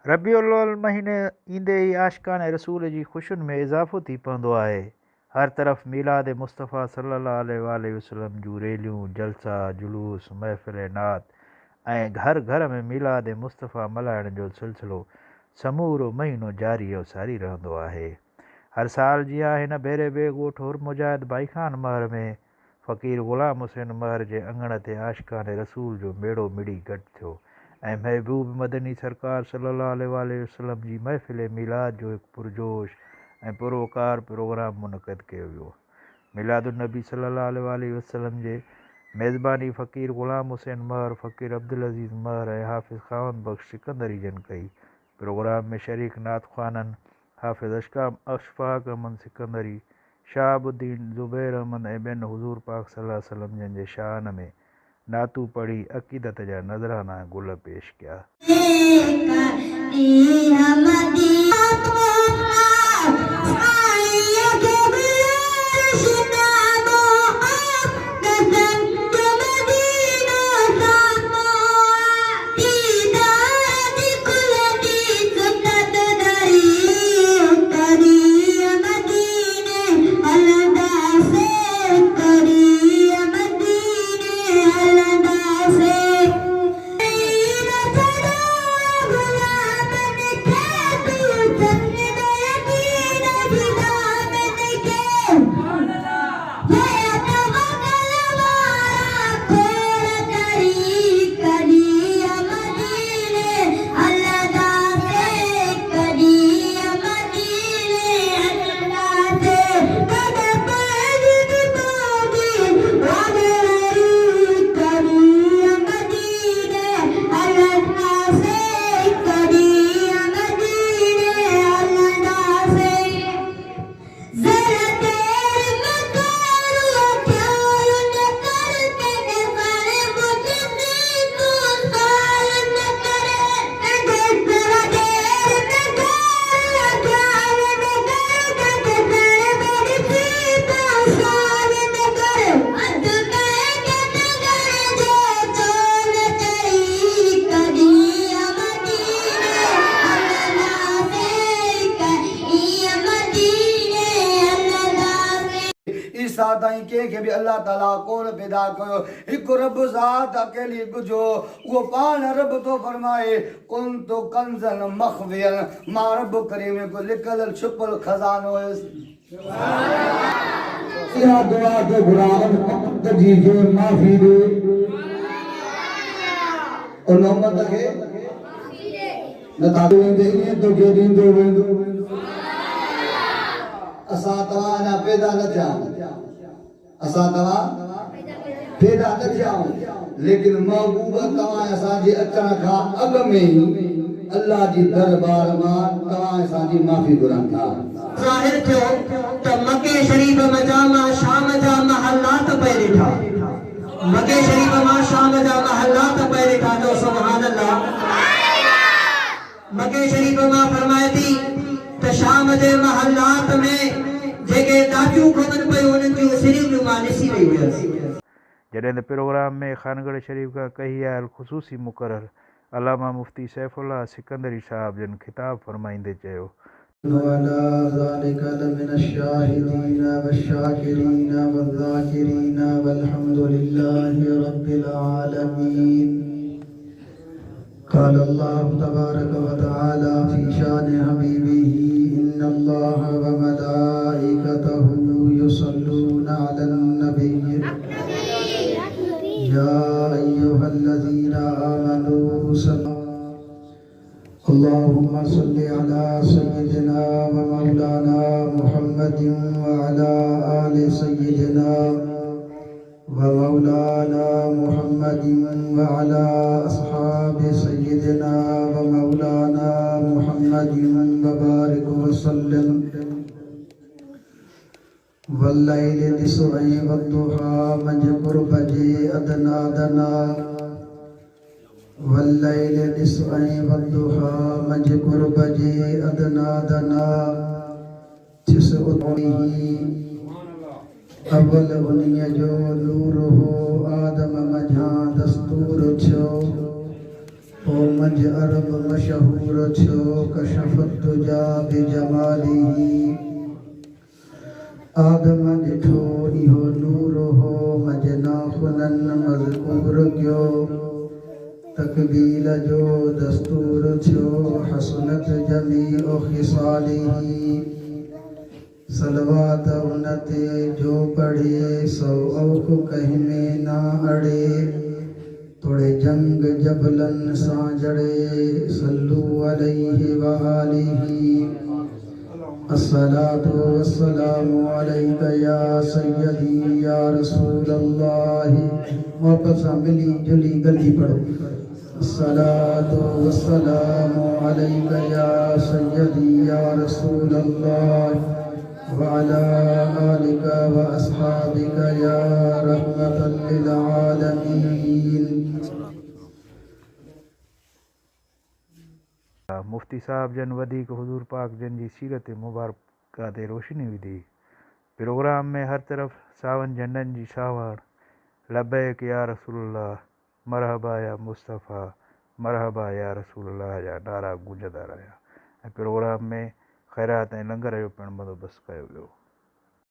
रबीउल अव्वल महीने ईंदे ई आशिकान रसूल जी ख़ुशियुनि में इज़ाफ़ो थी पवंदो आहे। हर तरफ़ मीलाद मुस्तफ़ा सल्लल्लाहु अलैहि वसल्लम जूं रैलियूं, जलसा, जुलूस, महफ़िल नात ऐं घर घर में मीलाद मुस्तफ़ा मल्हाइण जो सिलसिलो समूरो महीनो जारी ऐं सारी रहंदो आहे। हर साल जीअं हिन भेरे ॿिए ॻोठ हुरमुजाहिद भाई ख़ान महर में फ़क़ीर ग़ुलाम हुसैन महर जे अङण ते आशिकान रसूल जो मेड़ो मिड़ी गॾु थियो ऐं महबूब मदनी सरकार सल्लल्लाहु अलैहि वसल्लम जी महफ़िल मीलाद जो हिकु पुरजोश ऐं पुरवकार प्रोग्राम मुनक़द कयो वियो। मिलादुन्नबी सल्लल्लाहु अलैहि वसल्लम जे मेज़बानी फ़क़ीर ग़ुलाम हुसैन महर, फ़क़ीर अब्दुल अज़ीज़ महर ऐं हाफ़िज़ ख़ावंद बख़्श सिकंदरी जन कई। प्रोग्राम में शरीक नात ख़्वाननि हाफ़िज़ अशफ़ाक़ अहमद सिकंदरी, शहाबुद्दीन ज़ुबैर अहमद ऐं ॿियनि हुज़ूर पाक सल्लल्लाहु अलैहि वसल्लम जन जे शान में नातू पढ़ी अक़ीदत जा नज़राना गुल पेश किया। ताईं कंहिंखे बि अल्लाह ताला कोन पैदा कयो, हिकु रब ज़ात अकेली बुझो, उहो पाण रब थो फरमाए कुंतु कंज़न मख़वियन, मां रब करीम को लिकल छुपल खज़ानो हुयसि। इहा दुआ जो घुरावन उम्मत जी जो माफ़ी ॾे, उन उम्मत खे नथा वेंदे ईअं तोखे ॾींदो वेंदो। असां तव्हां अञा पैदा न थिया, असां तव्हां पैदा न थिया, लेकिन महबूब तव्हां असांजे अचण खां अॻु में ई अल्लाह जी दरबार मां तव्हां असांजी माफ़ी घुरनि था। ज़ाहिर थियो त मके शरीफ़ में जामा शाम जा महलात पे ॾिठा, मके शरीफ़ मां शाम जा महलात पे ॾिठा तो सुभान अल्लाह। मके शरीफ़ मां फरमाए थी त शाम जे महलात में जेके दादियूं घुमनि पियूं उन्हनि जूं सिरियूं मां ॾिसी रही हुयसि। जॾहिं त प्रोग्राम में खानगढ़ शरीफ़ खां कही आयल ख़ुसूसी मुक़रर अलामा मुफ्ती सैफुल्लाह सिकंदरी साहब जन खिताब फरमाईंदे चयो, वअला ज़ालिका लमिनश शाहिदीन वश्शाकिरीन वज़ाकिरीन वल्हम्दुलिल्लाहि रब्बिल आलमीन। क़ाल अल्लाहु तबारक व तआला फ़ी शान हबीबिही इन्नल्लाह व मलाइकतहु युसल्लूना अलन नबी या अय्युहल्लज़ीना आमनू अल्लाहुम्मा सल्लि अला सय्यिदिना व मौलाना मुहम्मदिन व अला आलि सय्यिदिना व मौलाना मुहम्मदिन व अला अस्हाबि सय्यिदिना व मौलाना मुहम्मदिन व बारिक व सल्लिम वल्लैलि निस्फ़ै वद्दुहा मजबुर बजे अदना दना वल्लैलि निस्फ़ै वद्दुहा मजबुर बजे अदना दना जिस उतनी अव्वल उन्हीअ जो नूर हो आदम मझां दस्तूर थियो ओ मंझ अरब मशहूर थियो कशफत तुजा बिजमालिही आदम ॾिठो इहो नूर हो मंझ नाख़ुनन मज़कूर कयो तकबील जो दस्तूर थियो हसनत जमीउ खिसालिही सलवात उनते जो पढ़े सौ औख कहीं में ना अड़े थोड़े जंग जबलन सां जड़े सल्लू अलैहि व आलिही अस्सलातु वस्सलामु अलैका या सय्यदी या रसूल अल्लाह मोहब्बत सां मिली जुली गली पढ़ो अस्सलातु वस्सलामु अलैका या सय्यदी या रसूल अल्लाह वअला आलिका व अस्हाबिका या रहमतल लिल आलमीन। मुफ्ती साहब जन वधीक हुजूर पाक जन जी सीरत मुबारक ते रोशनी विधी। प्रोग्राम में हर तरफ़ सावन झंडनि जी सावण लबैक या रसूलल्लाह मरहबा या मुस्तफ़ा मरहबा या रसूलल्लाह जा नारा गूंजंदा रहिया ऐं प्रोग्राम में ख़ैरात ऐं लंगर जो पिणु बंदोबस्तु कयो वियो।